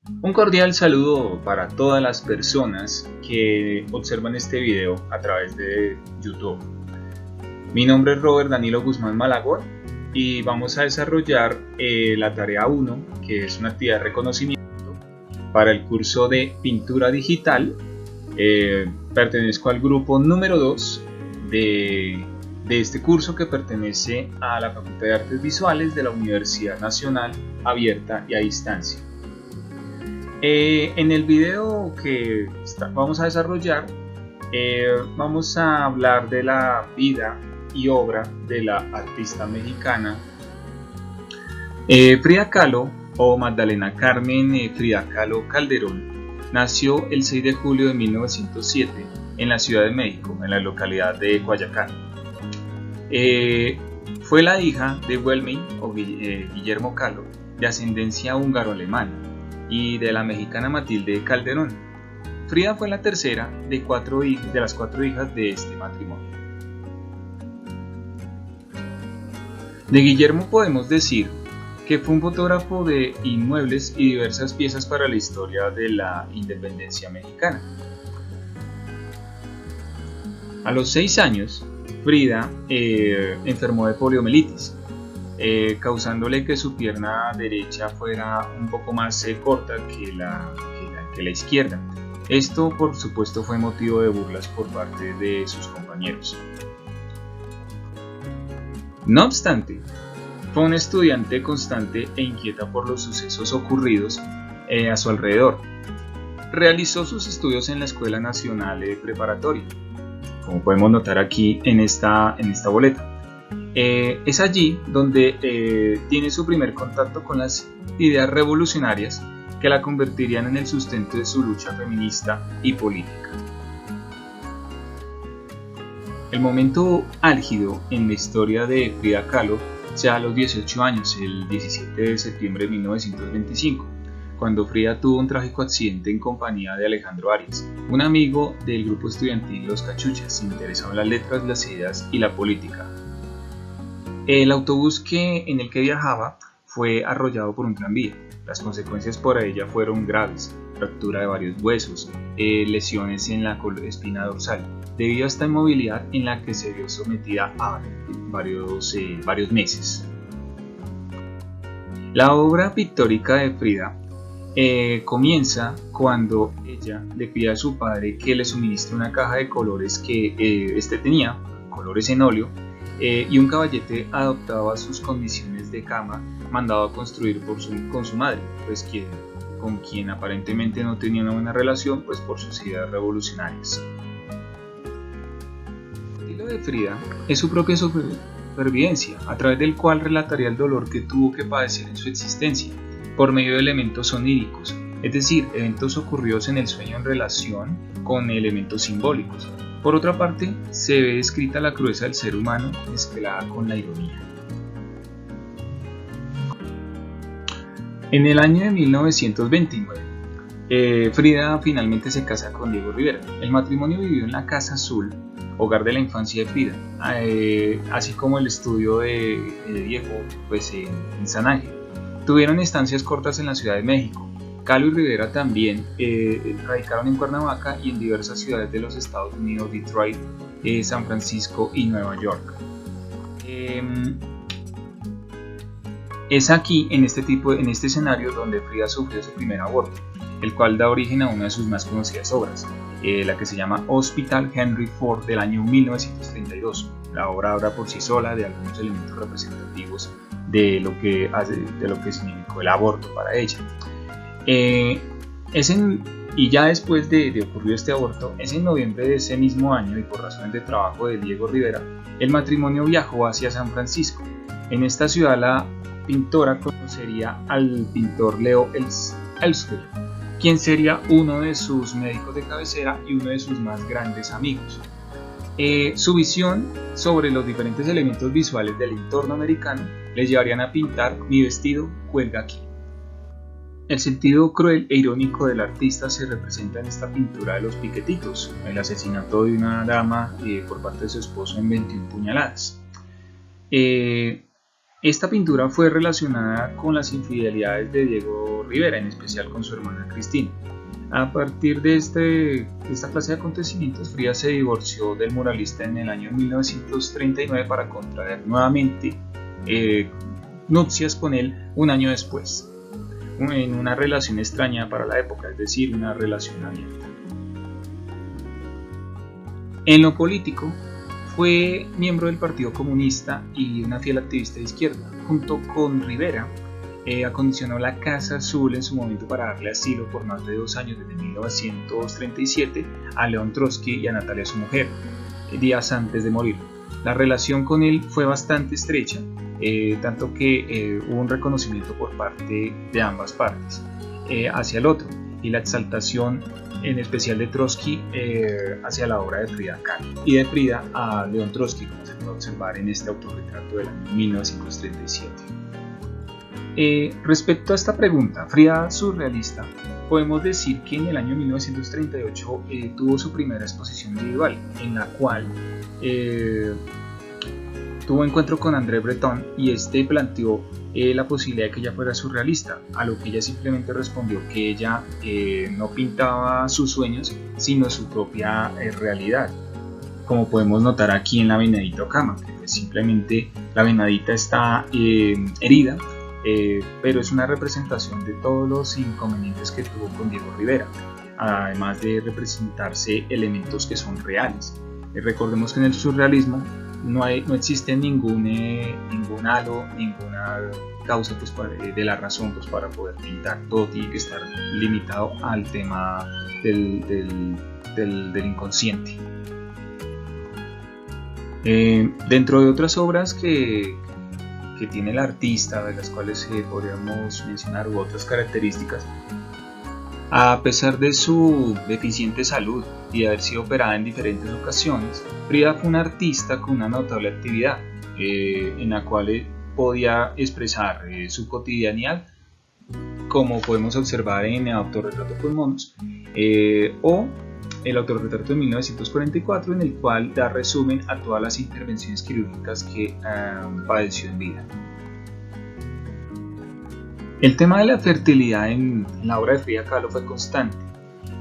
Un cordial saludo para todas las personas que observan este video a través de YouTube. Mi nombre es Robert Danilo Guzmán Malagón y vamos a desarrollar la tarea 1, que es una actividad de reconocimiento para el curso de pintura digital. Pertenezco al grupo número 2 de este curso, que pertenece a la Facultad de Artes Visuales de la Universidad Nacional Abierta y a Distancia. En el video que vamos a desarrollar, vamos a hablar de la vida y obra de la artista mexicana Frida Kahlo, o Magdalena Carmen Frida Kahlo Calderón. Nació el 6 de julio de 1907 en la Ciudad de México, en la localidad de Coyoacán. Fue la hija de Wilhelm o Guillermo Kahlo, de ascendencia húngaro-alemana, y de la mexicana Matilde Calderón. Frida fue la tercera de las cuatro hijas de este matrimonio. De Guillermo podemos decir que fue un fotógrafo de inmuebles y diversas piezas para la historia de la independencia mexicana. A los 6 años, Frida enfermó de poliomielitis, causándole que su pierna derecha fuera un poco más corta que la izquierda. Esto, por supuesto, fue motivo de burlas por parte de sus compañeros. No obstante, fue una estudiante constante e inquieta por los sucesos ocurridos a su alrededor. Realizó sus estudios en la Escuela Nacional Preparatoria, como podemos notar aquí en esta boleta. Es allí donde tiene su primer contacto con las ideas revolucionarias que la convertirían en el sustento de su lucha feminista y política. El momento álgido en la historia de Frida Kahlo se da a los 18 años, el 17 de septiembre de 1925, cuando Frida tuvo un trágico accidente en compañía de Alejandro Arias, un amigo del grupo estudiantil Los Cachuchas, interesado en las letras, las ideas y la política. El autobús en el que viajaba fue arrollado por un tranvía. Las consecuencias para ella fueron graves: fractura de varios huesos, lesiones en la espina dorsal, debido a esta inmovilidad en la que se vio sometida a varios meses. La obra pictórica de Frida comienza cuando ella le pide a su padre que le suministre una caja de colores que éste tenía, colores en óleo, y un caballete adaptado a sus condiciones de cama, mandado a construir con su madre, pues con quien aparentemente no tenía una buena relación, pues por sus ideas revolucionarias. El estilo de Frida es su propia supervivencia, a través del cual relataría el dolor que tuvo que padecer en su existencia, por medio de elementos oníricos, es decir, eventos ocurridos en el sueño en relación con elementos simbólicos. Por otra parte, se ve descrita la crudeza del ser humano mezclada con la ironía. En el año de 1929, Frida finalmente se casa con Diego Rivera. El matrimonio vivió en la Casa Azul, hogar de la infancia de Frida, así como el estudio de Diego, pues, en San Ángel. Tuvieron estancias cortas en la Ciudad de México. Kahlo y Rivera también radicaron en Cuernavaca y en diversas ciudades de los Estados Unidos: Detroit, San Francisco y Nueva York. Es aquí, en este escenario, donde Frida sufrió su primer aborto, el cual da origen a una de sus más conocidas obras, la que se llama Hospital Henry Ford, del año 1932. La obra habla por sí sola de algunos elementos representativos de lo que significó el aborto para ella. Y ya después de ocurrido este aborto, es en noviembre de ese mismo año, y por razones de trabajo de Diego Rivera, el matrimonio viajó hacia San Francisco. En esta ciudad, la pintora conocería al pintor Leo Elsner, quien sería uno de sus médicos de cabecera y uno de sus más grandes amigos. Su visión sobre los diferentes elementos visuales del entorno americano les llevarían a pintar Mi vestido cuelga aquí. El sentido cruel e irónico del artista se representa en esta pintura de Los Piquetitos, el asesinato de una dama por parte de su esposo en 21 puñaladas. Esta pintura fue relacionada con las infidelidades de Diego Rivera, en especial con su hermana Cristina. A partir de esta clase de acontecimientos, Frida se divorció del muralista en el año 1939 para contraer nuevamente nupcias con él un año después, en una relación extraña para la época, es decir, una relación abierta. En lo político, fue miembro del Partido Comunista y una fiel activista de izquierda. Junto con Rivera, acondicionó la Casa Azul en su momento para darle asilo por más de 2 años, desde 1937, a León Trotsky y a Natalia, su mujer, días antes de morir. La relación con él fue bastante estrecha, tanto que hubo un reconocimiento por parte de ambas partes hacia el otro, y la exaltación en especial de Trotsky hacia la obra de Frida Kahlo, y de Frida a León Trotsky, como se puede observar en este autorretrato del año 1937. Respecto a esta pregunta, Frida surrealista, podemos decir que en el año 1938 tuvo su primera exposición individual, en la cual tuvo encuentro con André Breton, y este planteó la posibilidad de que ella fuera surrealista, a lo que ella simplemente respondió que ella no pintaba sus sueños, sino su propia realidad, como podemos notar aquí en la venadita Okama, que pues simplemente la venadita está herida, pero es una representación de todos los inconvenientes que tuvo con Diego Rivera, además de representarse elementos que son reales. Recordemos que en el surrealismo no existe ningún halo, ninguna causa pues, de la razón pues, para poder pintar. Todo tiene que estar limitado al tema del inconsciente. Dentro de otras obras que tiene el artista, de las cuales podríamos mencionar, u otras características, a pesar de su deficiente salud y de haber sido operada en diferentes ocasiones, Frida fue una artista con una notable actividad, en la cual podía expresar su cotidianidad, como podemos observar en el autorretrato con monos, o el autorretrato de 1944, en el cual da resumen a todas las intervenciones quirúrgicas que padeció en vida. El tema de la fertilidad en la obra de Frida Kahlo fue constante.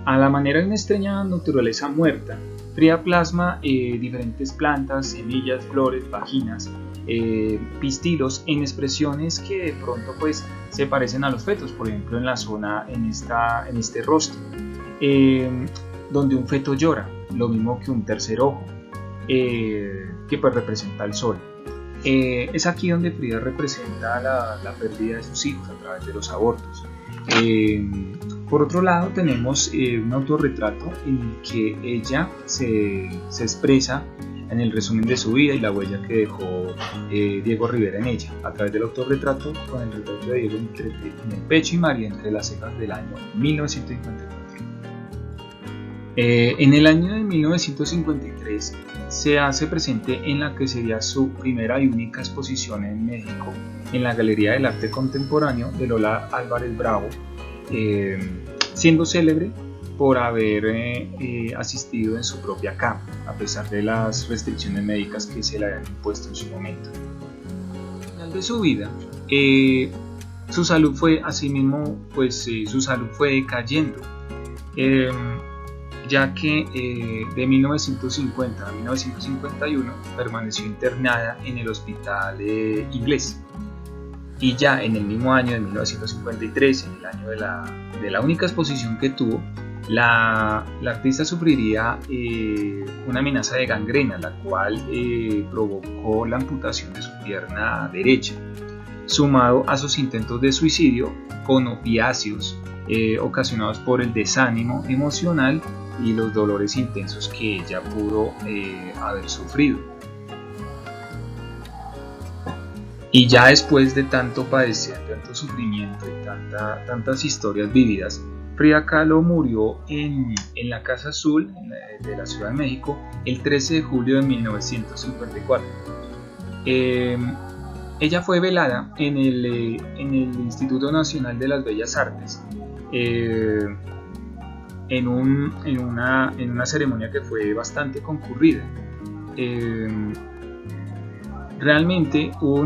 A la manera de una extraña naturaleza muerta, Frida plasma diferentes plantas, semillas, flores, vaginas, pistilos en expresiones que de pronto pues, se parecen a los fetos, por ejemplo en la zona, en este rostro, donde un feto llora, lo mismo que un tercer ojo, que pues representa el sol. Es aquí donde Frida representa la pérdida de sus hijos a través de los abortos. Por otro lado tenemos un autorretrato en el que ella se expresa en el resumen de su vida y la huella que dejó Diego Rivera en ella, a través del autorretrato con el retrato de Diego en el pecho y María entre las cejas del año 1954. En el año de 1953 se hace presente en la que sería su primera y única exposición en México, en la Galería del Arte Contemporáneo de Lola Álvarez Bravo, siendo célebre por haber asistido en su propia cama, a pesar de las restricciones médicas que se le habían impuesto en su momento. Al final de su vida, su salud fue asimismo, su salud fue decayendo, ya que de 1950 a 1951 permaneció internada en el hospital inglés, y ya en el mismo año de 1953, en el año de la única exposición que tuvo, la artista sufriría una amenaza de gangrena, la cual provocó la amputación de su pierna derecha, sumado a sus intentos de suicidio con opiáceos ocasionados por el desánimo emocional y los dolores intensos que ella pudo haber sufrido. Y ya después de tanto padecer, tanto sufrimiento y tantas historias vividas, Frida Kahlo murió en la Casa Azul de la Ciudad de México el 13 de julio de 1954. Ella fue velada en el Instituto Nacional de las Bellas Artes, en una ceremonia que fue bastante concurrida. Realmente hubo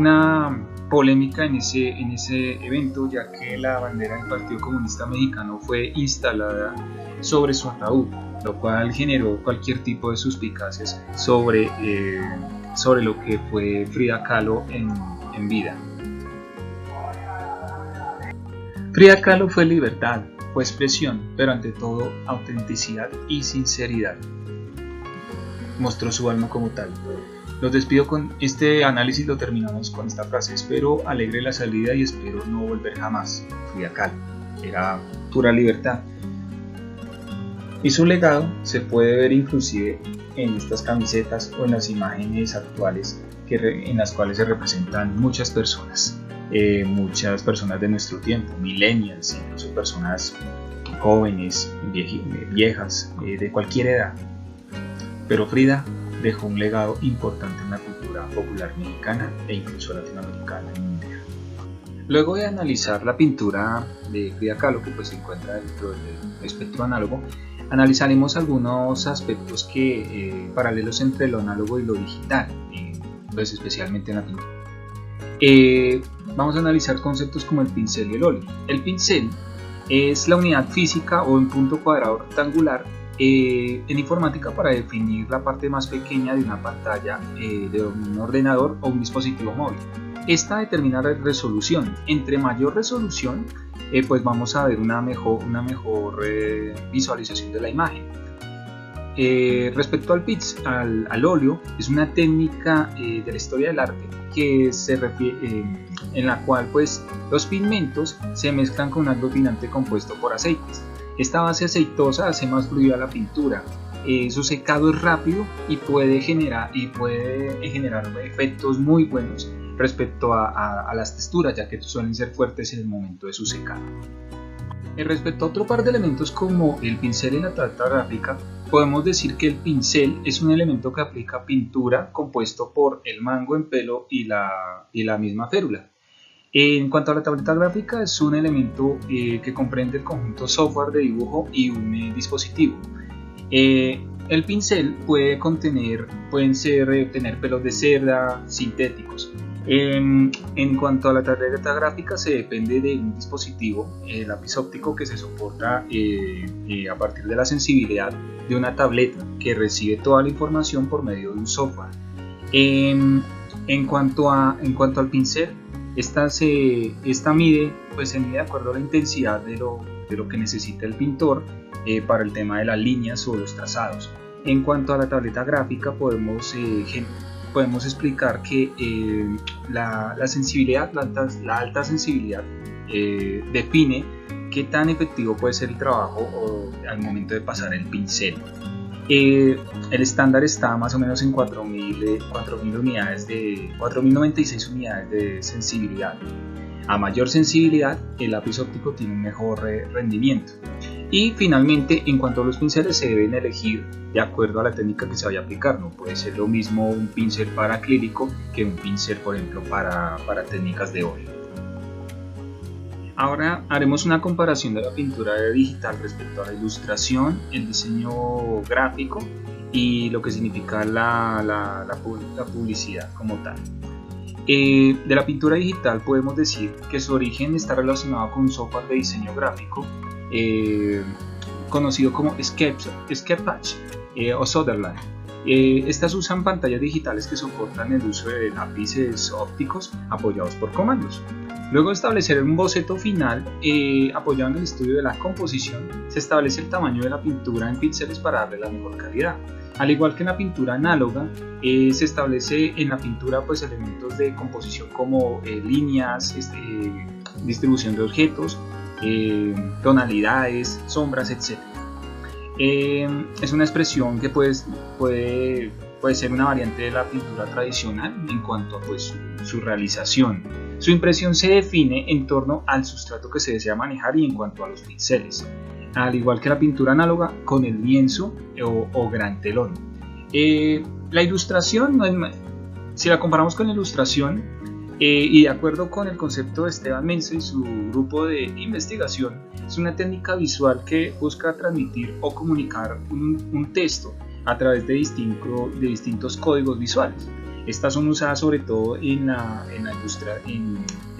polémica en ese evento, ya que la bandera del Partido Comunista Mexicano fue instalada sobre su ataúd, lo cual generó cualquier tipo de suspicacias sobre lo que fue Frida Kahlo en vida. Frida Kahlo fue libertad, fue expresión, pero ante todo autenticidad y sinceridad. Mostró su alma como tal. Los despido con este análisis, lo terminamos con esta frase: espero alegre la salida y espero no volver jamás. Frida Kahlo era pura libertad. Y su legado se puede ver inclusive en estas camisetas o en las imágenes actuales en las cuales se representan muchas personas de nuestro tiempo, millennials, incluso personas jóvenes, viejas, de cualquier edad. Pero Frida dejó un legado importante en la cultura popular mexicana e incluso latinoamericana y mundial. Luego de analizar la pintura de Frida Kahlo, que pues se encuentra dentro del espectro análogo, analizaremos algunos aspectos paralelos entre lo análogo y lo digital, pues especialmente en la pintura. Vamos a analizar conceptos como el pincel y el óleo. El pincel es la unidad física o un punto cuadrado rectangular en informática para definir la parte más pequeña de una pantalla de un ordenador o un dispositivo móvil. Esta determina la resolución. Entre mayor resolución, pues vamos a ver una mejor visualización de la imagen. Respecto al óleo, es una técnica de la historia del arte que se refiere, en la cual pues los pigmentos se mezclan con un aglutinante compuesto por aceites. Esta base aceitosa hace más fluida la pintura. Su secado es rápido y puede generar efectos muy buenos respecto a las texturas, ya que suelen ser fuertes en el momento de su secado. Respecto a otro par de elementos como el pincel y la tableta gráfica, podemos decir que el pincel es un elemento que aplica pintura compuesto por el mango en pelo y la misma férula. En cuanto a la tableta gráfica, es un elemento que comprende el conjunto software de dibujo y un dispositivo. El pincel puede tener pelos de cerda sintéticos. En cuanto a la tableta gráfica, se depende de un dispositivo, el lápiz óptico, que se soporta a partir de la sensibilidad de una tableta que recibe toda la información por medio de un software. En cuanto al pincel, esta mide de acuerdo a la intensidad de lo que necesita el pintor para el tema de las líneas o los trazados. En cuanto a la tableta gráfica, podemos explicar que la alta sensibilidad define qué tan efectivo puede ser el trabajo al momento de pasar el pincel. El estándar está más o menos en 4.096 unidades de sensibilidad. A mayor sensibilidad, el lápiz óptico tiene un mejor rendimiento. Y finalmente, en cuanto a los pinceles, se deben elegir de acuerdo a la técnica que se vaya a aplicar. No puede ser lo mismo un pincel para acrílico que un pincel, por ejemplo, para técnicas de óleo. Ahora haremos una comparación de la pintura digital respecto a la ilustración, el diseño gráfico y lo que significa la publicidad como tal. De la pintura digital podemos decir que su origen está relacionado con un software de diseño gráfico conocido como Sketch o Sutherland. Estas usan pantallas digitales que soportan el uso de lápices ópticos apoyados por comandos. Luego de establecer un boceto final apoyado en el estudio de la composición, se establece el tamaño de la pintura en píxeles para darle la mejor calidad. Al igual que en la pintura análoga, se establece en la pintura elementos de composición como líneas, distribución de objetos, tonalidades, sombras, etc. Es una expresión que puede ser una variante de la pintura tradicional en cuanto a su realización. Su impresión se define en torno al sustrato que se desea manejar y en cuanto a los pinceles, al igual que la pintura análoga con el lienzo o gran telón. La ilustración, si la comparamos con la ilustración, y de acuerdo con el concepto de Esteban Mensa y su grupo de investigación, es una técnica visual que busca transmitir o comunicar un texto a través de distintos códigos visuales. Estas son usadas sobre todo en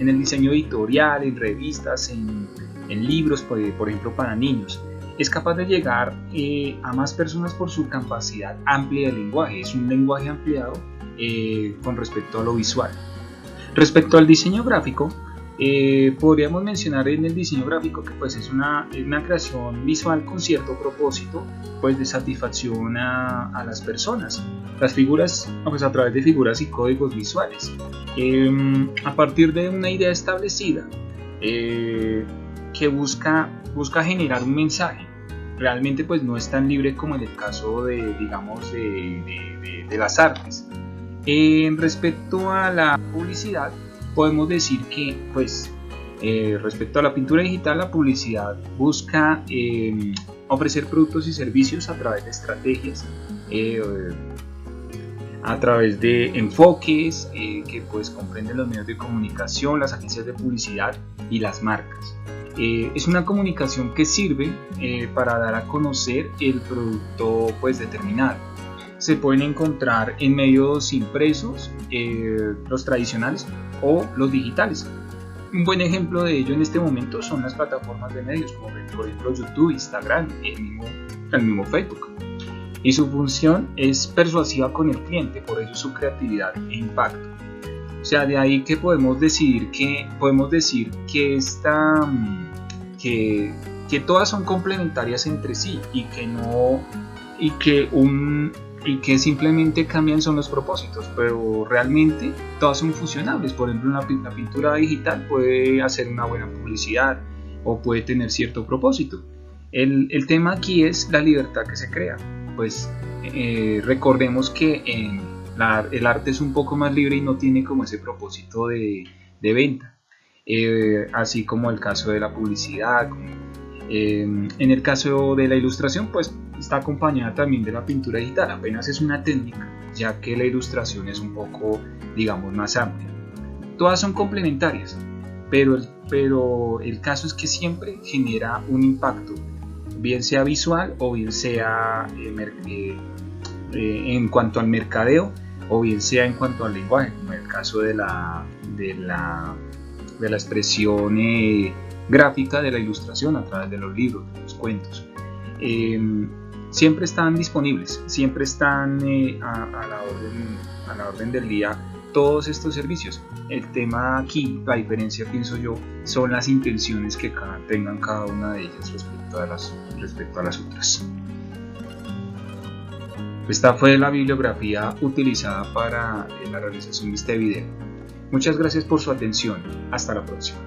el diseño editorial, en revistas, en libros, por ejemplo, para niños. Es capaz de llegar a más personas por su capacidad amplia de lenguaje. Es un lenguaje ampliado con respecto a lo visual. Respecto al diseño gráfico, podríamos mencionar en el diseño gráfico que pues es una creación visual con cierto propósito, pues de satisfacción a las personas. Las figuras, pues a través de figuras y códigos visuales, a partir de una idea establecida que busca generar un mensaje. Realmente pues no es tan libre como en el caso de, digamos, de las artes. Respecto a la publicidad, podemos decir que pues respecto a la pintura digital, la publicidad busca ofrecer productos y servicios a través de estrategias, a través de enfoques que pues comprenden los medios de comunicación, las agencias de publicidad y las marcas. Es una comunicación que sirve para dar a conocer el producto pues determinado. Se pueden encontrar en medios impresos, los tradicionales o los digitales. Un buen ejemplo de ello en este momento son las plataformas de medios como por ejemplo YouTube, Instagram, el mismo Facebook. Y su función es persuasiva con el cliente, por ello su creatividad e impacto. O sea, de ahí que podemos decir que todas son complementarias entre sí y que simplemente cambian son los propósitos, pero realmente todas son fusionables. Por ejemplo, la pintura digital puede hacer una buena publicidad o puede tener cierto propósito. El tema aquí es la libertad que se crea. Pues recordemos que el arte es un poco más libre y no tiene como ese propósito de venta, así como el caso de la publicidad. En el caso de la ilustración, pues está acompañada también de la pintura digital, apenas es una técnica, ya que la ilustración es un poco, digamos, más amplia. Todas son complementarias, pero el caso es que siempre genera un impacto, bien sea visual o bien sea en cuanto al mercadeo o bien sea en cuanto al lenguaje, como en el caso de la expresión gráfica de la ilustración a través de los libros, de los cuentos. Siempre están disponibles, siempre están a la orden del día todos estos servicios. El tema aquí, la diferencia, pienso yo, son las intenciones que tengan cada una de ellas respecto a las otras. Esta fue la bibliografía utilizada para la realización de este video. Muchas gracias por su atención. Hasta la próxima.